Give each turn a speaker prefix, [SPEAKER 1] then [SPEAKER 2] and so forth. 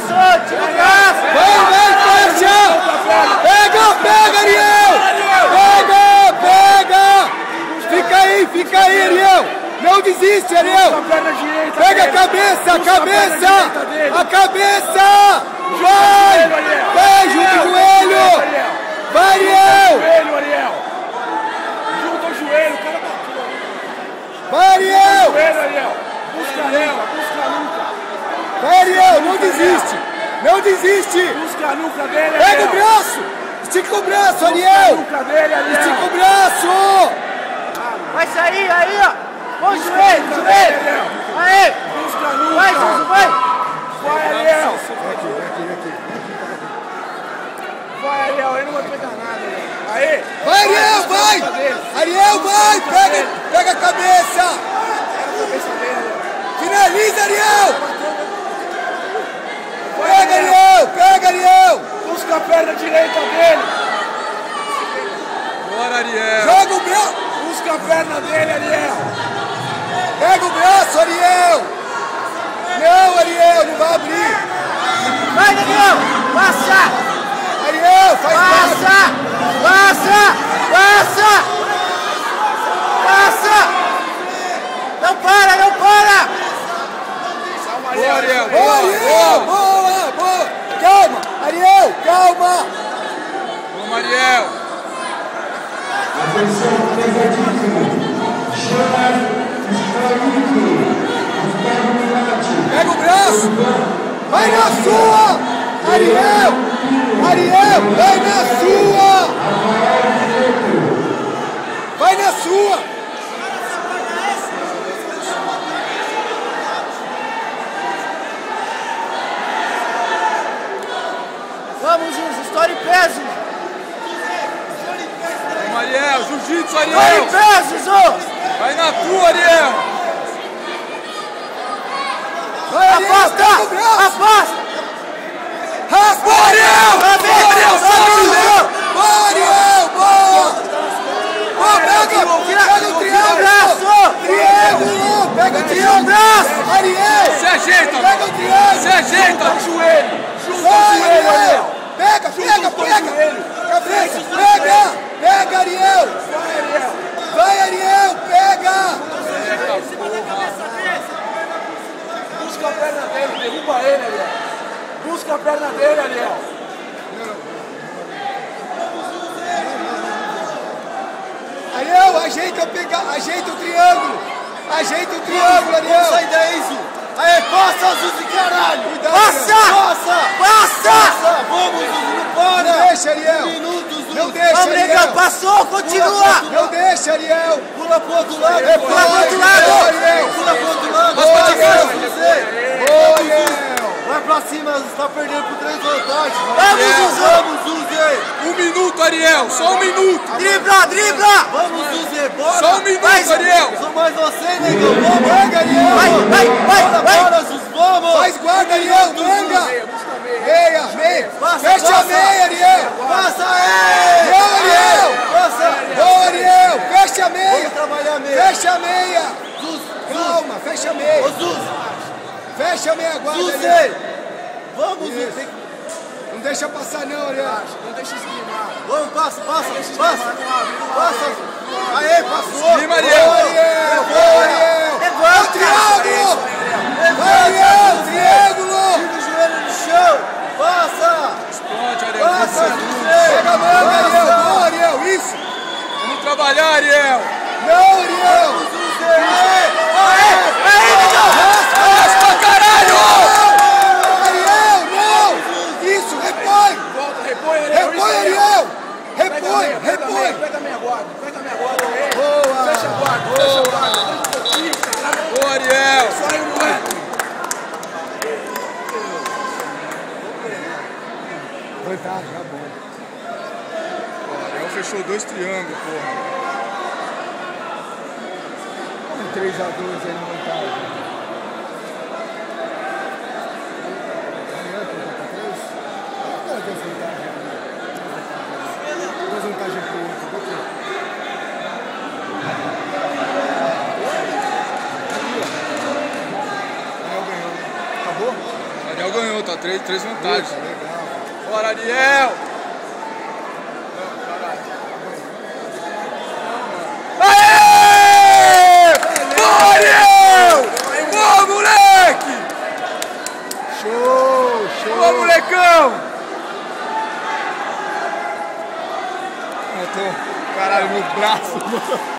[SPEAKER 1] braço, tira o braço.
[SPEAKER 2] Vai, fecha. Pega, Ariel. Pega. Fica aí, Ariel. Não desiste, Ariel. Pega a cabeça. A cabeça. Vai, junta o joelho. Vai, Ariel.
[SPEAKER 3] Junta o joelho, o cara bateu.
[SPEAKER 2] Vai, Ariel.
[SPEAKER 3] Busca a nuca.
[SPEAKER 2] Vai, Ariel, não desiste.
[SPEAKER 3] Busca a nuca dele,
[SPEAKER 2] Pega o braço. Estica o braço, Ariel. Estica o braço.
[SPEAKER 1] Vai sair, aí, ó. Põe o joelho. Aí.
[SPEAKER 3] Busca a nuca.
[SPEAKER 1] Vai, Zuzu, vai.
[SPEAKER 3] Vai, Ariel.
[SPEAKER 2] Aqui.
[SPEAKER 3] Vai, Ariel, ele não vai pegar nada, Aí.
[SPEAKER 2] Vai, Ariel, vai. Ariel, vai. Pega a cabeça. Finaliza, Ariel. Pega, Ariel.
[SPEAKER 3] Busca a perna direita dele.
[SPEAKER 4] Bora, Ariel.
[SPEAKER 2] Joga o braço.
[SPEAKER 3] Busca a perna dele, Ariel.
[SPEAKER 2] Pega o braço, Ariel. Não, Ariel, não vai abrir.
[SPEAKER 1] Vai, Daniel. Passa.
[SPEAKER 2] Ariel, faz
[SPEAKER 1] Passa. Não para.
[SPEAKER 4] Boa, Ariel.
[SPEAKER 2] Boa. Calma, Ariel, calma.
[SPEAKER 4] Vamos, Ariel.
[SPEAKER 5] Atenção, pesadíssimo.
[SPEAKER 2] Pega o braço. Vai na sua. Ariel, vai na sua. Vai na sua.
[SPEAKER 1] Vamos, Zuzu, estoura em peso.
[SPEAKER 4] Vamos, Ariel. Jiu-jitsu,
[SPEAKER 1] Estoura em
[SPEAKER 4] Ariel.
[SPEAKER 1] peso, Zuzu.
[SPEAKER 4] Vai na tua, Ariel.
[SPEAKER 2] Vai, Ariel, pega o braço.
[SPEAKER 1] Afasta.
[SPEAKER 2] Raspa, Ariel. Boa. Pega o triângulo. Pega o triângulo. Ariel.
[SPEAKER 4] Se ajeita.
[SPEAKER 2] Pega o triângulo.
[SPEAKER 4] Se ajeita.
[SPEAKER 3] Junta o joelho,
[SPEAKER 2] Ariel.
[SPEAKER 3] Ariel.
[SPEAKER 2] Pega. Cabeça, pega, Ariel. Vai, Ariel, pega.
[SPEAKER 3] Busca a perna dele, derruba ele, Ariel. Busca a perna dele, Ariel.
[SPEAKER 2] Ariel, ajeita o triângulo. Ariel.
[SPEAKER 5] Sai daí, Zu. Aí, passa, Zuzu, caralho.
[SPEAKER 2] Cuidado,
[SPEAKER 1] Passa.
[SPEAKER 5] Vamos, Zuzu, não para.
[SPEAKER 2] Não deixa, Ariel.
[SPEAKER 5] Um minuto, Zuzu.
[SPEAKER 2] Não deixa,
[SPEAKER 1] Vamos, negão.
[SPEAKER 2] Ariel.
[SPEAKER 1] Passou, continua.
[SPEAKER 2] Não deixa, Ariel.
[SPEAKER 5] Pula pro outro lado.
[SPEAKER 1] Pula pro outro lado.
[SPEAKER 2] Ariel.
[SPEAKER 5] Pula pro outro lado.
[SPEAKER 2] Boa, Ariel. Boa,
[SPEAKER 5] Zuzu.
[SPEAKER 2] Ariel.
[SPEAKER 5] Vai pra cima, Zuzu. Tá perdendo por 3 vantagens.
[SPEAKER 1] Vamos, Zuzu.
[SPEAKER 5] Vamos, Zuzu.
[SPEAKER 4] 1 minuto, Ariel. Só 1 minuto.
[SPEAKER 1] Dribla.
[SPEAKER 5] Vamos, Zuzu. Bora.
[SPEAKER 4] Só 1 minuto, Ariel.
[SPEAKER 5] Sou mais você, negão. Vamos.
[SPEAKER 2] Pega, Ariel.
[SPEAKER 1] Vai.
[SPEAKER 5] Bora, Zuzu. Vamos.
[SPEAKER 2] Faz guarda, Ariel. Manga. Meia.
[SPEAKER 5] Passa,
[SPEAKER 2] Fecha a
[SPEAKER 5] passa.
[SPEAKER 2] meia, Ariel.
[SPEAKER 5] Passa aí.
[SPEAKER 2] Boa, Ariel.
[SPEAKER 5] Passa.
[SPEAKER 2] Boa, Ariel. Fecha a meia.
[SPEAKER 5] Vamos trabalhar meio.
[SPEAKER 2] Fecha a meia.
[SPEAKER 5] Zuzu.
[SPEAKER 2] Calma, fecha a meia.
[SPEAKER 5] Ô, Zuzu.
[SPEAKER 2] Fecha a meia guarda, Ariel.
[SPEAKER 5] Zuzu. Vamos, Zuzu.
[SPEAKER 2] Isso.
[SPEAKER 5] Tem que...
[SPEAKER 2] Não deixa passar não, Ariel.
[SPEAKER 3] Não deixa esquimar.
[SPEAKER 5] Vamos, passa. Aê, passou.
[SPEAKER 4] Cima, Ariel.
[SPEAKER 2] Boa, Ariel.
[SPEAKER 1] Levanta.
[SPEAKER 2] O triângulo. Vai, Ariel. Triângulo.
[SPEAKER 5] Tira o joelho no chão. Passa.
[SPEAKER 4] Explode, Ariel.
[SPEAKER 5] Passa,
[SPEAKER 4] Passa.
[SPEAKER 5] Zuzu.
[SPEAKER 2] Pega a manga, Ariel. Boa, Ariel. Isso.
[SPEAKER 4] Vamos trabalhar, Ariel.
[SPEAKER 2] Não, Ariel.
[SPEAKER 1] Aí, negão.
[SPEAKER 4] Raspa, caralho.
[SPEAKER 2] Ariel, não. Isso, repõe.
[SPEAKER 3] Repõe, Ariel.
[SPEAKER 2] Repõe, Ariel. Repõe.
[SPEAKER 3] Pega a minha guarda. Ariel.
[SPEAKER 2] Boa.
[SPEAKER 3] Fecha a guarda.
[SPEAKER 4] Boa, Ariel.
[SPEAKER 3] Sai o moleque.
[SPEAKER 2] Vantagem, tá bom.
[SPEAKER 4] O Ariel fechou 2 triângulos, porra.
[SPEAKER 2] 3-2 aí na vantagem. Amanhã tem que ter 3? Agora tem vantagem. 2 vantagens pro outro. Por quê? Ariel ganhou. Acabou?
[SPEAKER 4] O Ariel ganhou, tá três vantagens.
[SPEAKER 2] Legal.
[SPEAKER 3] Bora, Ariel! Aê! Boa, Ariel! Boa, moleque!
[SPEAKER 2] Show!
[SPEAKER 3] Boa, molecão!
[SPEAKER 2] Caralho, meu braço.